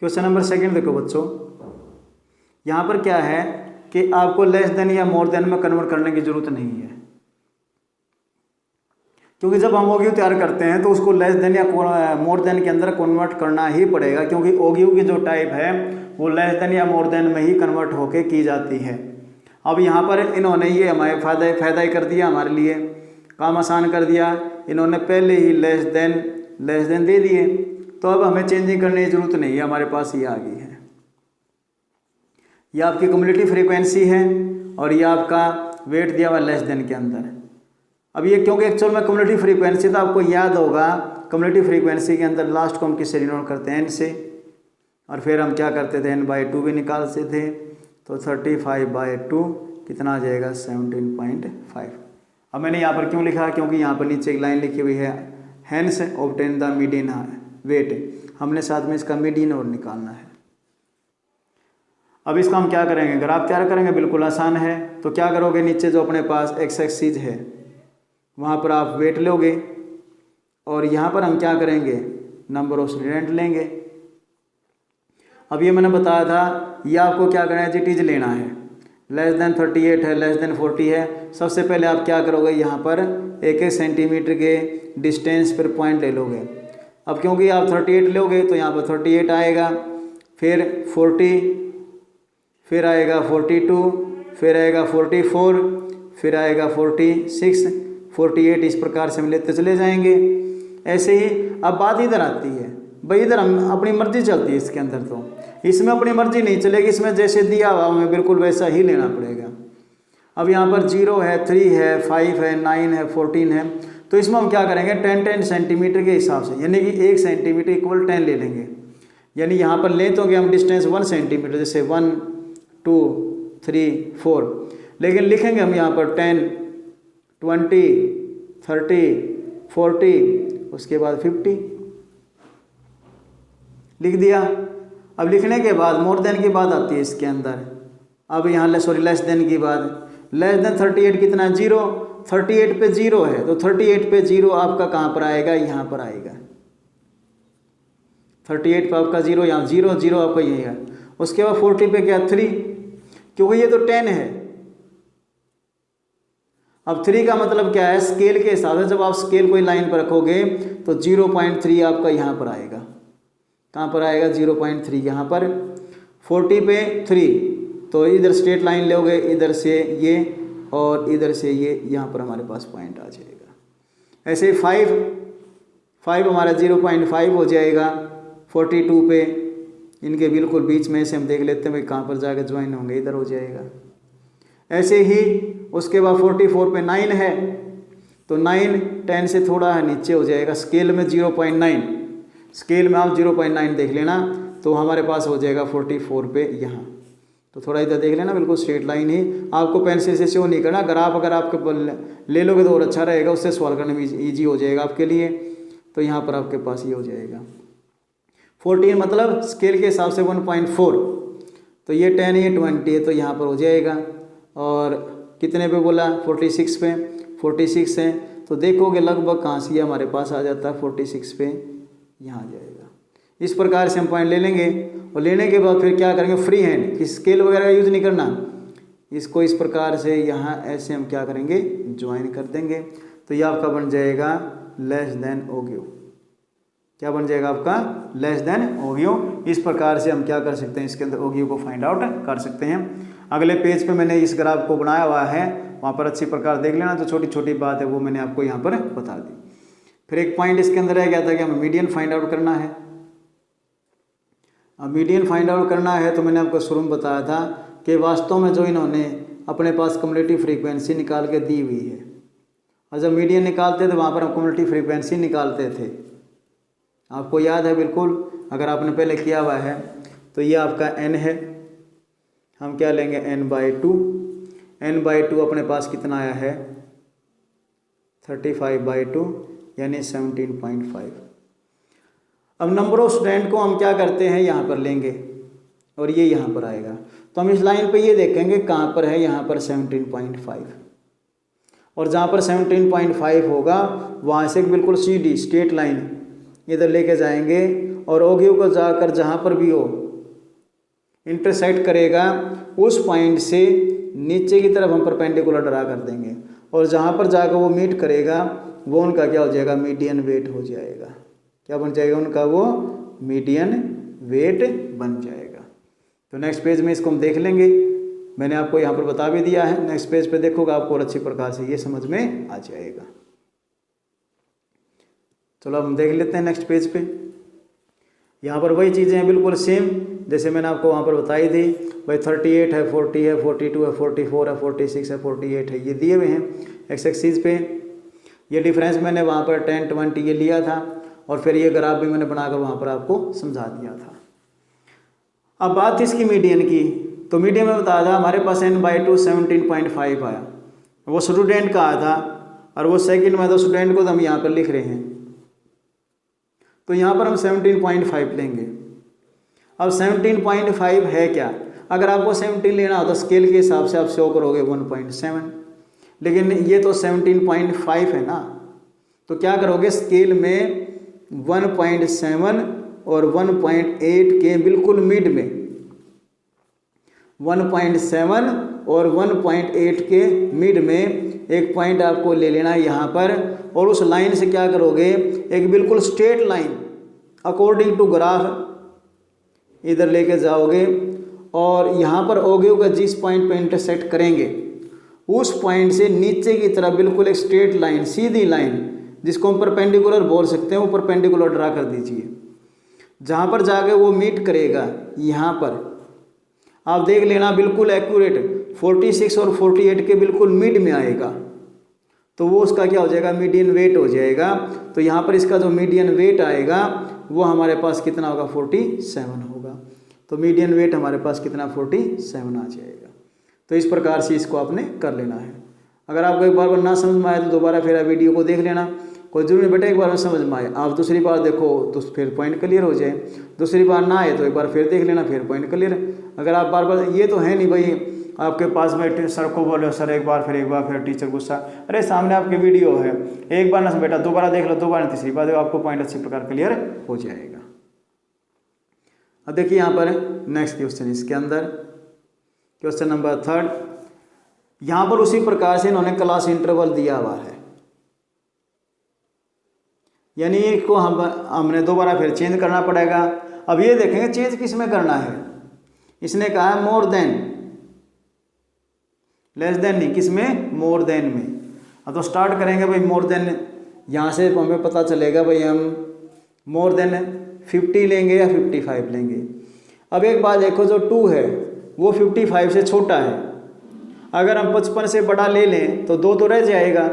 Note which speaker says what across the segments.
Speaker 1: Question number second देखो बच्चों, यहाँ पर क्या है कि आपको लेस देन या मोर देन में कन्वर्ट करने की जरूरत नहीं है, क्योंकि जब हम ओगिव तैयार करते हैं तो उसको लेस देन या मोर देन के अंदर कन्वर्ट करना ही पड़ेगा, क्योंकि ओगिव की जो टाइप है वो लेस देन या मोर देन में ही कन्वर्ट होके की जाती है। अब यहाँ पर इन्होंने ये हमारे फ़ायदा ही कर दिया, हमारे लिए काम आसान कर दिया। इन्होंने पहले ही लेस देन दे दिए, तो अब हमें चेंजिंग करने की ज़रूरत नहीं है, हमारे पास ये आ गई है। ये आपकी कम्युलेटिव फ्रीक्वेंसी है और ये आपका वेट दिया हुआ लेस देन के अंदर। अब ये क्योंकि एक्चुअल में कम्युलेटिव फ्रीक्वेंसी, तो आपको याद होगा कम्युलेटिव फ्रीक्वेंसी के अंदर लास्ट को हम किससे डिनोट करते हैं, एन से, और फिर हम क्या करते थे, n/2 भी निकालते थे। तो 35/2 कितना आ जाएगा, 17.5। अब मैंने यहाँ पर क्यों लिखा, क्योंकि यहाँ पर नीचे एक लाइन लिखी हुई है, hence obtain the median weight, हमने साथ में इसका मीडियन और निकालना है। अब इसका हम क्या करेंगे, ग्राफ तैयार करेंगे, बिल्कुल आसान है। तो क्या करोगे, नीचे जो अपने पास एक्स एक्सिस है वहाँ पर आप वेट लोगे, और यहाँ पर हम क्या करेंगे, नंबर ऑफ स्टूडेंट लेंगे। अब ये मैंने बताया था, ये आपको क्या करना है, जीटीज लेना है। लेस देन 38 है, लेस देन 40 है। सबसे पहले आप क्या करोगे, यहाँ पर 1-1 सेंटीमीटर के डिस्टेंस पर पॉइंट ले लोगे। अब क्योंकि आप 38 लोगे तो यहाँ पर 38 आएगा, फिर 40, फिर आएगा 42, फिर आएगा 44, फिर आएगा 46, 48, इस प्रकार से हम लेते चले जाएंगे। ऐसे ही अब बात इधर आती है, भाई इधर हम अपनी मर्जी चलती है इसके अंदर, तो इसमें अपनी मर्जी नहीं चलेगी, इसमें जैसे दिया हुआ हमें बिल्कुल वैसा ही लेना पड़ेगा। अब यहाँ पर 0 है, 3 है, 5 है, 9 है, 14 है, तो इसमें हम क्या करेंगे, 10-10 सेंटीमीटर के हिसाब से, यानी कि 1 सेंटीमीटर इक्वल 10 ले लेंगे। यानी यहाँ पर लें तो हम डिस्टेंस 1 सेंटीमीटर, जैसे 1, 2, 3, 4, लेकिन लिखेंगे हम यहाँ पर 10, 20, 30, 40, उसके बाद 50 लिख दिया। अब लिखने के बाद मोर देन की बात आती है इसके अंदर। अब यहाँ लेस देन की बात, लेस देन 38 कितना, 0, 38 पे 0 है, तो 38 पे 0 आपका कहाँ पर आएगा, यहाँ पर आएगा। 38 पे आपका 0, यहाँ 0 आपका यही है। उसके बाद 40 पे क्या, 3, क्योंकि ये तो 10 है। अब 3 का मतलब क्या है, स्केल के हिसाब से जब आप स्केल कोई लाइन पर रखोगे तो 0.3 आपका यहाँ पर आएगा। कहाँ पर आएगा, 0.3 यहाँ पर। 40 पे 3, तो इधर स्ट्रेट लाइन लोगे, इधर से ये और इधर से ये, यहाँ पर हमारे पास पॉइंट आ जाएगा। ऐसे 5 हमारा 0.5 हो जाएगा। 42 पे इनके बिल्कुल बीच में से हम देख लेते हैं भाई कहाँ पर जाकर ज्वाइन होंगे, इधर हो जाएगा। ऐसे ही उसके बाद 44 पे 9 है, तो 9 10 से थोड़ा नीचे हो जाएगा। स्केल में 0.9, स्केल में आप 0.9 देख लेना, तो हमारे पास हो जाएगा 44 पे यहाँ। तो थोड़ा इधर देख लेना, बिल्कुल स्ट्रेट लाइन ही, आपको पेंसिल से शो नहीं करना। ग्राफ अगर आपके ले लोगे तो और अच्छा रहेगा, उससे सॉल्व करने में ईजी हो जाएगा आपके लिए। तो यहाँ पर आपके पास ये हो जाएगा 14, मतलब स्केल के हिसाब से 1.4, तो ये 10 ये 20 है, तो यहाँ पर हो जाएगा। और कितने पे बोला, 46 पे, 46 है, तो देखोगे लगभग कहाँ से हमारे पास आ जाता है, 46 पे यहाँ आ जाएगा। इस प्रकार से हम पॉइंट ले लेंगे, और लेने के बाद फिर क्या करेंगे, फ्री हैंड, कि स्केल वगैरह का यूज़ नहीं करना, इसको इस प्रकार से यहाँ ऐसे हम क्या करेंगे, ज्वाइन कर देंगे। तो ये आपका बन जाएगा लेस देन ओगिव। क्या बन जाएगा आपका, लेस देन ओगिव। इस प्रकार से हम क्या कर सकते हैं, इसके अंदर ओगिव को फाइंड आउट कर सकते हैं। अगले पेज पे मैंने इस ग्राफ को बनाया हुआ है, वहाँ पर अच्छी प्रकार देख लेना। जो छोटी छोटी बात है वो मैंने आपको यहाँ पर बता दी। फिर एक पॉइंट इसके अंदर रह गया था कि हमें मीडियन फाइंड आउट करना है। अब मीडियन फाइंड आउट करना है तो मैंने आपको शुरू में बताया था कि वास्तव में जो इन्होंने अपने पास कम्युलेटिव फ्रीक्वेंसी निकाल के दी हुई है, और जब मीडियन निकालते थे वहाँ पर हम कम्युलेटिव फ्रीक्वेंसी निकालते थे, आपको याद है बिल्कुल, अगर आपने पहले किया हुआ है। तो ये आपका n है, हम क्या लेंगे, n/2। n/2 अपने पास कितना आया है, 35/2 यानी 17.5। अब नंबर ऑफ स्टूडेंट को हम क्या करते हैं, यहाँ पर लेंगे, और ये यहाँ पर आएगा। तो हम इस लाइन पे ये देखेंगे कहाँ पर है, यहाँ पर 17.5, और जहाँ पर 17.5 होगा वहाँ से बिल्कुल सीधी स्ट्रेट लाइन इधर लेके जाएंगे, और OQ को जाकर जहाँ पर भी हो इंटरसेक्ट करेगा उस पॉइंट से नीचे की तरफ हम परपेंडिकुलर ड्रा कर देंगे और जहाँ पर जाकर वो मीट करेगा वो उनका क्या हो जाएगा, मीडियन वेट हो जाएगा। क्या बन जाएगा उनका, वो मीडियन वेट बन जाएगा। तो नेक्स्ट पेज में इसको हम देख लेंगे, मैंने आपको यहाँ पर बता भी दिया है। नेक्स्ट पेज पे देखोगा आपको और अच्छी प्रकार से ये समझ में आ जाएगा। चलो हम देख लेते हैं नेक्स्ट पेज पे। यहाँ पर वही चीज़ें हैं बिल्कुल सेम जैसे मैंने आपको वहाँ पर बताई थी। भाई 38 है, 40 है, 42 है, 44 है, 46 है, 48 है, ये दिए हुए हैं एक्स एक्सिस पे। ये डिफरेंस मैंने वहाँ पर 10, 20 ये लिया था और फिर ये ग्राफ भी मैंने बनाकर वहाँ पर आपको समझा दिया था। अब बात थी इसकी मीडियन की, तो मीडियन में बताया था हमारे पास n/2 17.5 आया, वो स्टूडेंट का आया था और वो सेकंड में, तो स्टूडेंट को तो हम यहाँ पर लिख रहे हैं, तो यहाँ पर हम 17.5 लेंगे। अब 17.5 है क्या, अगर आपको 17 लेना हो तो स्केल के हिसाब से आप शो करोगे 1.7, लेकिन ये तो 17.5 है ना, तो क्या करोगे स्केल में 1.7 और 1.8 के बिल्कुल मिड में, 1.7 और 1.8 के मिड में एक पॉइंट आपको ले लेना है यहाँ पर, और उस लाइन से क्या करोगे, एक बिल्कुल straight line according to graph इधर लेके जाओगे और यहाँ पर OQ का जिस पॉइंट पे इंटरसेक्ट करेंगे उस पॉइंट से नीचे की तरफ बिल्कुल एक स्ट्रेट लाइन, सीधी लाइन जिसको हम परपेंडिकुलर बोल सकते हैं, वो परपेंडिकुलर ड्रा कर दीजिए। जहाँ पर जाके वो मीट करेगा यहाँ पर आप देख लेना बिल्कुल एक्यूरेट 46 और 48 के बिल्कुल मिड में आएगा, तो वो उसका क्या हो जाएगा, मीडियन वेट हो जाएगा। तो यहाँ पर इसका जो मीडियन वेट आएगा वो हमारे पास कितना होगा, 47 होगा। तो मीडियन वेट हमारे पास कितना, 47 आ जाएगा। तो इस प्रकार से इसको आपने कर लेना है। अगर आपको एक बार ना समझ में आए तो दोबारा फिर वीडियो को देख लेना, कोई जरूरी बेटा एक बार में समझ में आए आप दूसरी बार देखो तो फिर पॉइंट क्लियर हो जाए, दूसरी बार ना आए तो एक बार फिर देख लेना, फिर पॉइंट क्लियर। अगर आप बार बार, ये तो है नहीं भाई आपके पास में सर को बोलो सर एक बार फिर टीचर गुस्सा, अरे सामने आपकी वीडियो है, एक बार ना बेटा दोबारा देख लो, दोबारा तीसरी बार देखो, आपको पॉइंट अच्छी प्रकार क्लियर हो जाएगा। अब देखिए यहाँ पर नेक्स्ट क्वेश्चन, इसके अंदर क्वेश्चन नंबर 3, यहाँ पर उसी प्रकार से इन्होंने क्लास इंटरवल दिया हुआ है, यानी इसको हमने दोबारा फिर चेंज करना पड़ेगा। अब ये देखेंगे चेंज किस में करना है, इसने कहा है मोर देन, लेस देन नहीं, किस में, मोर देन में। अब तो स्टार्ट करेंगे भाई मोर देन, यहाँ से हमें पता चलेगा भाई हम मोर देन 50 लेंगे या 55 लेंगे। अब एक बात देखो, जो 2 है वो 55 से छोटा है, अगर हम 55 से बड़ा ले लें तो 2 तो रह जाएगा।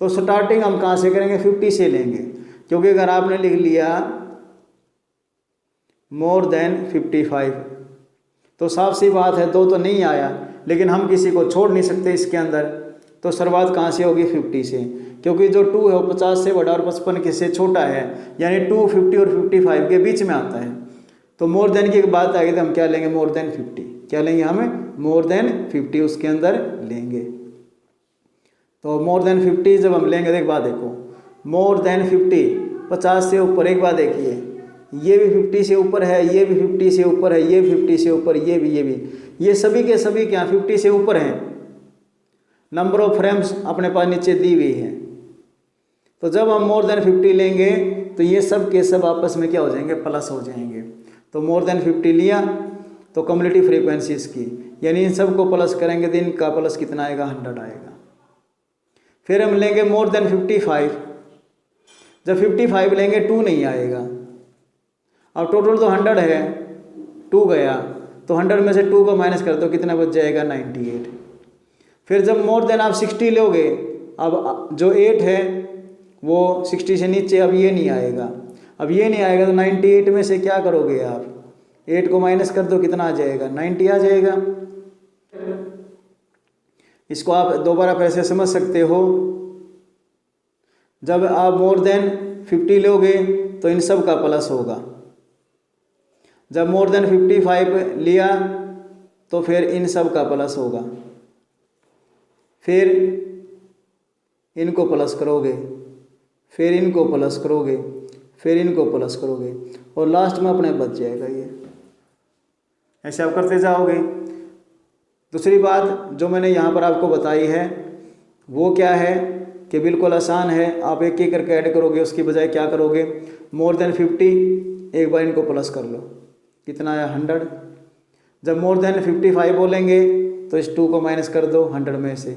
Speaker 1: तो स्टार्टिंग हम कहाँ से करेंगे, 50 से लेंगे, क्योंकि अगर आपने लिख लिया मोर देन 55 तो साफ सी बात है 2 तो नहीं आया, लेकिन हम किसी को छोड़ नहीं सकते इसके अंदर, तो शुरुआत कहाँ से होगी, 50 से, क्योंकि जो 2 है वो 50 से बड़ा और 55 के से छोटा है, यानी 2 50 और 55 के बीच में आता है। तो मोर देन की बात आएगी तो हम क्या लेंगे, मोर देन 50, क्या लेंगे हमें, मोर देन 50 उसके अंदर लेंगे। तो मोर देन 50 जब हम लेंगे, एक बात देखो, मोर देन 50 50 से ऊपर, एक बात देखिए ये भी 50 से ऊपर है, ये भी 50 से ऊपर है, ये भी 50 से ऊपर, ये भी, ये सभी के सभी क्या 50 से ऊपर हैं। नंबर ऑफ फ्रेम्स अपने पास नीचे दी हुई है, तो जब हम मोर देन 50 लेंगे तो ये सब के सब आपस में क्या हो जाएंगे, प्लस हो जाएंगे। तो मोर देन 50 लिया तो कम्युलेटिव फ्रीक्वेंसी इसकी, यानी इन सब को प्लस करेंगे तो इनका प्लस कितना आएगा, 100 आएगा। फिर हम लेंगे मोर देन 55, जब 55 लेंगे 2 नहीं आएगा। अब टोटल तो 100 है, 2 गया, तो 100 में से 2 को माइनस कर दो, कितना बच जाएगा, 98। फिर जब मोर देन आप 60 लोगे, अब जो 8 है वो 60 से नीचे, अब ये नहीं आएगा, अब ये नहीं आएगा तो 98 में से क्या करोगे आप, 8 को माइनस कर दो, कितना आ जाएगा, 90 आ जाएगा। इसको आप दोबारा फिर से समझ सकते हो, जब आप मोर देन 50 लोगे तो इन सब का प्लस होगा, जब मोर देन 55 लिया तो फिर इन सब का प्लस होगा, फिर इनको प्लस करोगे, फिर इनको प्लस करोगे, फिर इनको प्लस करोगे और लास्ट में अपने बच जाएगा ये। ऐसे आप करते जाओगे। दूसरी बात जो मैंने यहाँ पर आपको बताई है वो क्या है कि बिल्कुल आसान है, आप एक एक करके ऐड करोगे, उसकी बजाय क्या करोगे, मोर देन 50 एक बार इनको प्लस कर लो, कितना आया 100। जब मोर देन 55 बोलेंगे तो इस 2 को माइनस कर दो 100 में से,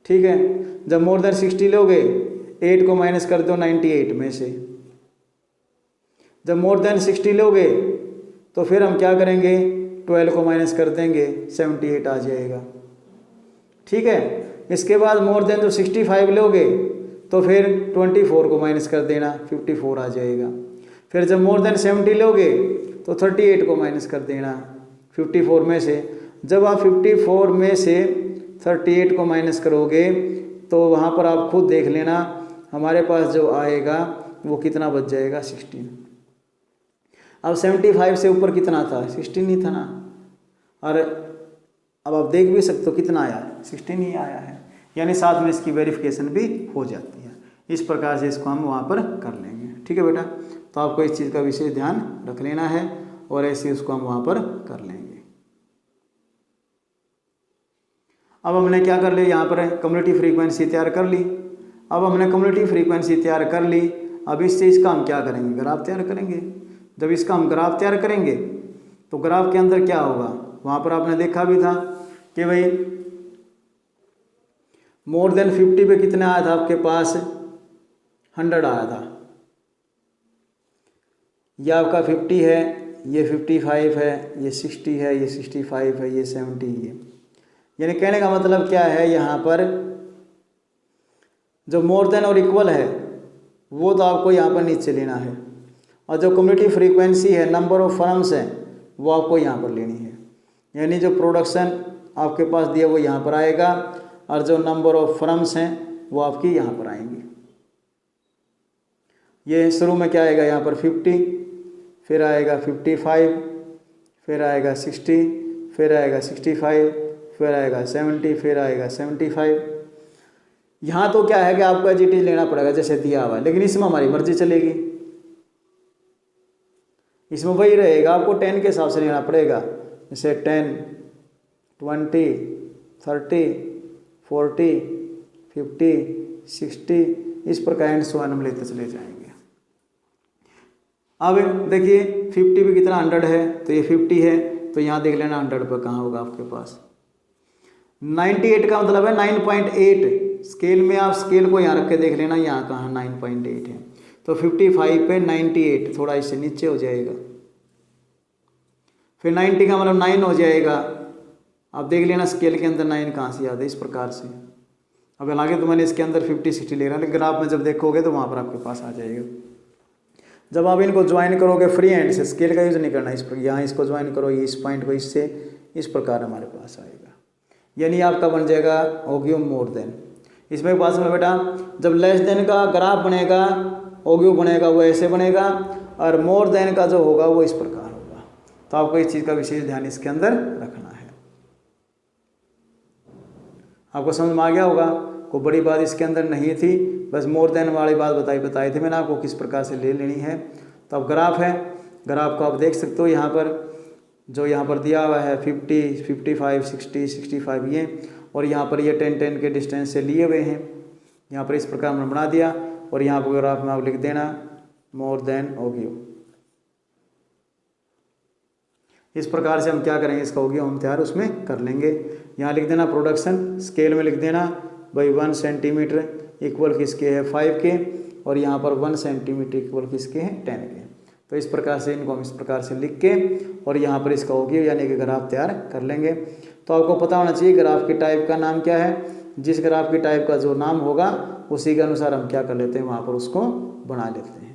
Speaker 1: ठीक है। जब मोर देन 60 लोगे 8 को माइनस कर दो 98 में से। जब मोर देन 60 लोगे तो फिर हम क्या करेंगे, 12 को माइनस कर देंगे 78 आ जाएगा, ठीक है। इसके बाद मोर देन जो 65 लोगे तो फिर 24 को माइनस कर देना 54 आ जाएगा। फिर जब मोर देन 70 लोगे तो 38 को माइनस कर देना 54 में से। जब आप 54 में से 38 को माइनस करोगे तो वहाँ पर आप खुद देख लेना हमारे पास जो आएगा वो कितना बच जाएगा, 16। अब 75 से ऊपर कितना था, 16 ही था ना, और अब आप देख भी सकते हो कितना आया, 16 ही आया है, यानी साथ में इसकी वेरिफिकेशन भी हो जाती है। इस प्रकार से इसको हम वहाँ पर कर लेंगे, ठीक है बेटा। तो आपको इस चीज़ का विशेष ध्यान रख लेना है और ऐसे उसको हम वहाँ पर कर लेंगे। अब हमने क्या कर लिया, यहाँ पर कम्युनिटी फ्रीक्वेंसी तैयार कर ली। अब हमने कम्युनिटी फ्रीक्वेंसी तैयार कर ली, अब इस चीज़ का हम क्या करेंगे, ग्राफ तैयार करेंगे। जब इसका हम ग्राफ तैयार करेंगे तो ग्राफ के अंदर क्या होगा, वहाँ पर आपने देखा भी था कि भाई मोर देन 50 पे कितना आया था आपके पास, 100 आया था। यह आपका 50 है, ये 55 है, ये 60 है, ये 65 है, ये 70 है। यानी कहने का मतलब क्या है, यहाँ पर जो मोर देन और इक्वल है वो तो आपको यहाँ पर नीचे लेना है, और जो कम्युनिटी फ्रीक्वेंसी है, नंबर ऑफ फर्म्स हैं, वो आपको यहाँ पर लेनी है। यानी जो प्रोडक्शन आपके पास दिया वो यहाँ पर आएगा और जो नंबर ऑफ फर्म्स हैं वो आपकी यहाँ पर आएंगी। ये शुरू में क्या आएगा, यहाँ पर 50, फिर आएगा 55, फिर आएगा 60, फिर आएगा 65, फिर आएगा 70, फिर आएगा 75। यहाँ तो क्या है कि आपको एज इट इज लेना पड़ेगा जैसे दिया हुआ है, लेकिन इसमें हमारी मर्जी चलेगी। इसमें वही रहेगा, आपको 10 के हिसाब से लेना पड़ेगा, जैसे 10, 20, 30, 40, 50, 60, इस प्रकार एंड सो ऑन हम लेते चले जाएंगे। अब देखिए 50 पे कितना 100 है, तो ये 50 है, तो यहाँ देख लेना 100 पर कहाँ होगा आपके पास। 98 का मतलब है 9.8, स्केल में आप स्केल को यहाँ रख के देख लेना, यहाँ कहाँ 9.8 है, तो 55 पे 98 थोड़ा इससे नीचे हो जाएगा, फिर 90 का मतलब 9 हो जाएगा। आप देख लेना स्केल के अंदर 9 कहाँ से आता है, इस प्रकार से। अब हालांकि तो मैंने इसके अंदर 50, 60 ले रहा, लेकिन ग्राफ में जब देखोगे तो वहाँ पर आपके पास आ जाएगा। जब आप इनको ज्वाइन करोगे फ्री हैंड से, स्केल का यूज़ नहीं करना, इस पर यहाँ इसको ज्वाइन करो, ये इस पॉइंट को इससे, इस प्रकार हमारे पास आएगा, यानी आपका बन जाएगा ओगियो मोर देन। इसमें पास में बेटा जब लेस देन का ग्राफ बनेगा, ओगियो बनेगा वो ऐसे बनेगा, और मोर देन का जो होगा वो इस प्रकार होगा। तो आपको इस चीज़ का विशेष ध्यान इसके अंदर रखना है। आपको समझ में आ गया होगा, कोई बड़ी बात इसके अंदर नहीं थी, बस मोर देन वाली बात बताई थी मैंने आपको किस प्रकार से ले लेनी है। तो अब ग्राफ है, ग्राफ को आप देख सकते हो यहाँ पर, जो यहाँ पर दिया हुआ है 50, 55, 60, 65 ये, और यहाँ पर ये 10 के डिस्टेंस से लिए हुए हैं। यहाँ पर इस प्रकार हमने बना दिया, और यहाँ पर ग्राफ में आप लिख देना मोर देन ओगियो। इस प्रकार से हम क्या करेंगे, इसका ओगियो हम तैयार उसमें कर लेंगे। यहाँ लिख देना प्रोडक्शन, स्केल में लिख देना भाई 1 सेंटीमीटर इक्वल किसके है 5 के, और यहाँ पर 1 सेंटीमीटर इक्वल किसके हैं 10 के। तो इस प्रकार से इनको हम इस प्रकार से लिख के और यहाँ पर इसका ओगियो यानी कि ग्राफ तैयार कर लेंगे। तो आपको पता होना चाहिए ग्राफ की टाइप का नाम क्या है, जिस ग्राफ की टाइप का जो नाम होगा उसी के अनुसार हम क्या कर लेते हैं, वहाँ पर उसको बना लेते हैं।